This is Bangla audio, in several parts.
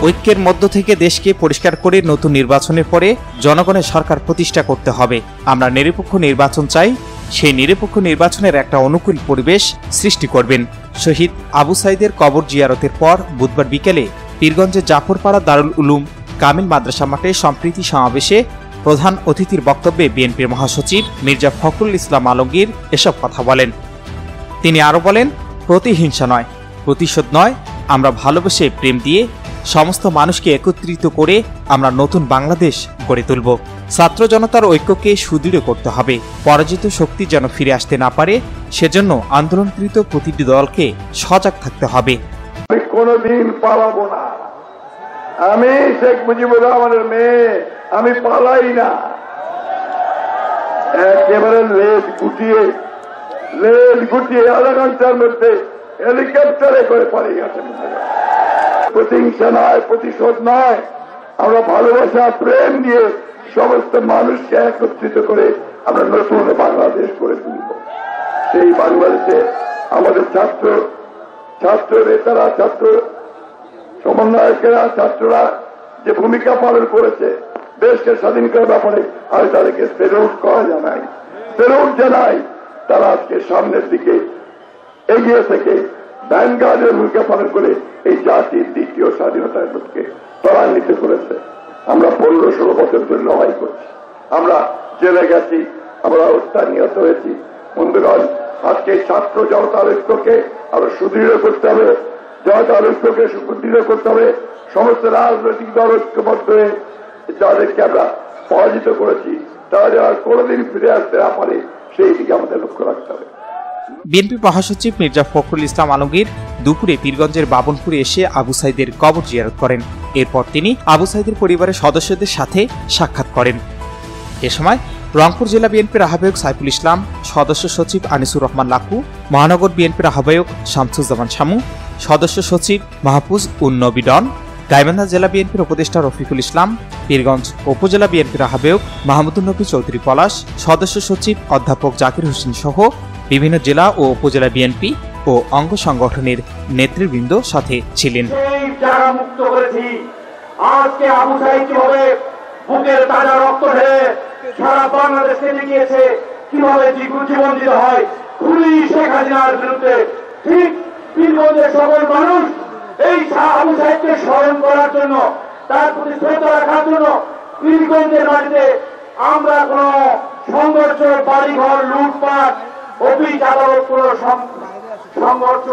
ঐক্যের মধ্য থেকে দেশকে পরিষ্কার করে নতুন নির্বাচনের পরে জনগণের সরকার প্রতিষ্ঠা করতে হবে। আমরা নিরপেক্ষ নির্বাচন চাই, সেই নিরপেক্ষ নির্বাচনের একটা অনুকূল পরিবেশ সৃষ্টি করবেন। শহীদ আবু সাইদের কবর জিয়ারতের পর বুধবার বিকেলে পীরগঞ্জের জাফরপাড়া দারুল উলুম কামিল মাদ্রাসা মাঠে সম্প্রীতি সমাবেশে প্রধান অতিথির বক্তব্যে বিএনপির মহাসচিব মির্জা ফখরুল ইসলাম আলমগীর এসব কথা বলেন। তিনি আরও বলেন, প্রতিহিংসা নয়, প্রতিশোধ নয়, আমরা ভালোবেসে প্রেম দিয়ে সমস্ত মানুষকে একত্রিত করে আমরা নতুন বাংলাদেশ গড়ে তুলব। ছাত্র জনতার ঐক্যকে সুদৃঢ় করতে হবে। পরাজিত শক্তি যেন ফিরে আসতে না পারে, সেজন্য আন্দোলনকৃত প্রতিটি দলকে সজাগ থাকতে হবে। আমি কোনোদিন পালাবো না। আমি শেখ মুজিবুর রহমানের মেয়ে, আমি পালাই না। একেবারে লেজ গুটিয়ে আধা ঘন্টার মধ্যে হেলিকপ্টারে করে পালিয়ে গেছে। প্রতিহিংসা নয়, প্রতিশোধ নয়, আমরা ভালোবাসা প্রেম দিয়ে সমস্ত মানুষকে একত্রিত করে আমরা নতুন বাংলাদেশ গড়ে তুলব। সেই বাংলাদেশে আমাদের ছাত্র নেতারা, ছাত্র সমন্বয়কেরা, ছাত্ররা যে ভূমিকা পালন করেছে দেশকে স্বাধীন করার ব্যাপারে, আমি তাদেরকে সেলুট জানাই। তারা আজকে সামনের দিকে এগিয়ে থেকে ভ্যানগার্ডের ভূমিকা পালন করে এই জাতির দ্বিতীয় স্বাধীনতার পক্ষে ত্বরান্বিত করেছে। আমরা 15-16 বছর ধরে লড়াই করছি, আমরা জেলে গেছি, আমরা হত্যা নিহত হয়েছি। বন্ধুগণ, আজকে ছাত্র জনতার ঐক্যকে আরো সুদৃঢ় করতে হবে, জনতার ঐক্যকে সুদৃঢ় করতে হবে। সমস্ত রাজনৈতিক দল ঐক্যবদ্ধ হয়ে যাদেরকে আমরা পরাজিত করেছি তারা যেন কোনোদিন ফিরে আসতে না পারে, সেই দিকে আমাদের লক্ষ্য রাখতে হবে। বিএনপি মহাসচিব মির্জা ফখরুল ইসলাম আলমগীর দুপুরে পীরগঞ্জের বাবনপুরে এসে আবু সাইদের কবর জিয়ারত করেন। এরপর তিনি আবু সাইদের পরিবারের সদস্যদের সাথে সাক্ষাৎ করেন। এ সময় রংপুর জেলা বিএনপির আহ্বায়ক সাইফুল ইসলাম, সদস্য সচিব আনিসুর রহমান লাকু, মহানগর বিএনপির আহ্বায়ক শামসুজ্জামান শামু, সদস্য সচিব মাহফুজ উন নবী ডন, গাইবান্ধা জেলা বিএনপির উপদেষ্টা রফিকুল ইসলাম, পীরগঞ্জ উপজেলা বিএনপির আহ্বায়ক মাহমুদুন নবী চৌধুরী পলাশ, সদস্য সচিব অধ্যাপক জাকির হোসেন সহ বিভিন্ন জেলা ও উপজেলা বিএনপি ও অঙ্গ সংগঠনের নেতৃবৃন্দ সাথে ছিলেন। আজকে আবু সাইদ কিভাবে বুকের তাজা রক্ত ঢেলে সারা বাংলাদেশকে দেখিয়েছে কিভাবে জীবন দিতে হয় খুনি শেখ হাসিনার বিরুদ্ধে। ঠিক পীরগঞ্জের সকল মানুষ এই আবু সাইদকে স্মরণ করার জন্য, তার প্রতি শ্রদ্ধা রাখার জন্য পীরগঞ্জের মাটিতে আমরা কোন সংঘর্ষ, বাড়িঘর লুটপাট, অফিস আদালত কোন সংঘর্ষ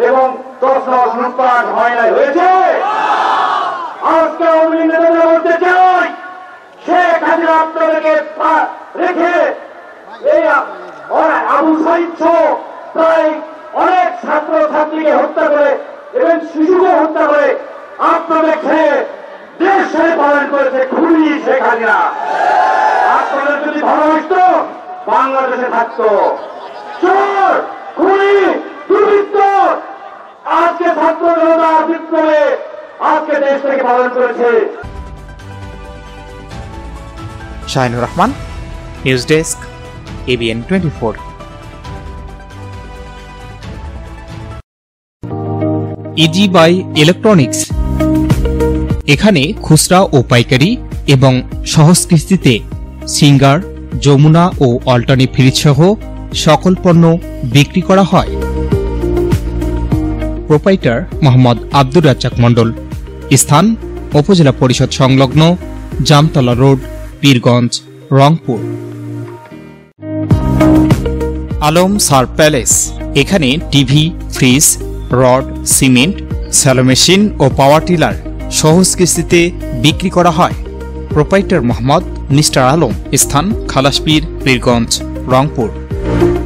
এবং তছনছ লুটপাট হয় নাই, হয়েছে। আজকে আমি নেতাদের বলতে চাই, শেখ হাসিনা আপনাদেরকে রেখে এই আবু সাইদ প্রায় অনেক ছাত্র ছাত্রীকে হত্যা করে এবং শিশুকে হত্যা করে আপনাদের খেয়ে দেশ ছেড়ে পালন করেছে খুনি শেখ হাসিনা। আপনাদের যদি ভালোবাসতো বাংলাদেশে থাকতো। চোর, খুনি, দুর্বৃত্ত আজকে ছাত্র জনতা বিপ্লবে আজকে দেশ থেকে পালন করেছে। Shahinur Rahman, news desk, ABN 24। Easy buy electronics, এখানে খুচরা ও পাইকারি এবং সহজ কিস্তিতে সিঙ্গার, যমুনা ও অল্টারনেট ফ্রিজ সহ সকল পণ্য বিক্রি করা হয়। প্রোপাইটার মোহাম্মদ আব্দুর রাজ্জাক মণ্ডল, স্থান উপজেলা পরিষদ সংলগ্ন জামতলা রোড, পীরগঞ্জ, রংপুর। আলম সার প্যালেস, এখানে TV, fridge, rod, cement, shallow machine ও পাওয়ার টিলার সহজ কিস্তিতে বিক্রি করা হয়। প্রোপাইটার মোহাম্মদ মিস্টার আলম, স্থান খালাসপীর, পীরগঞ্জ, রংপুর।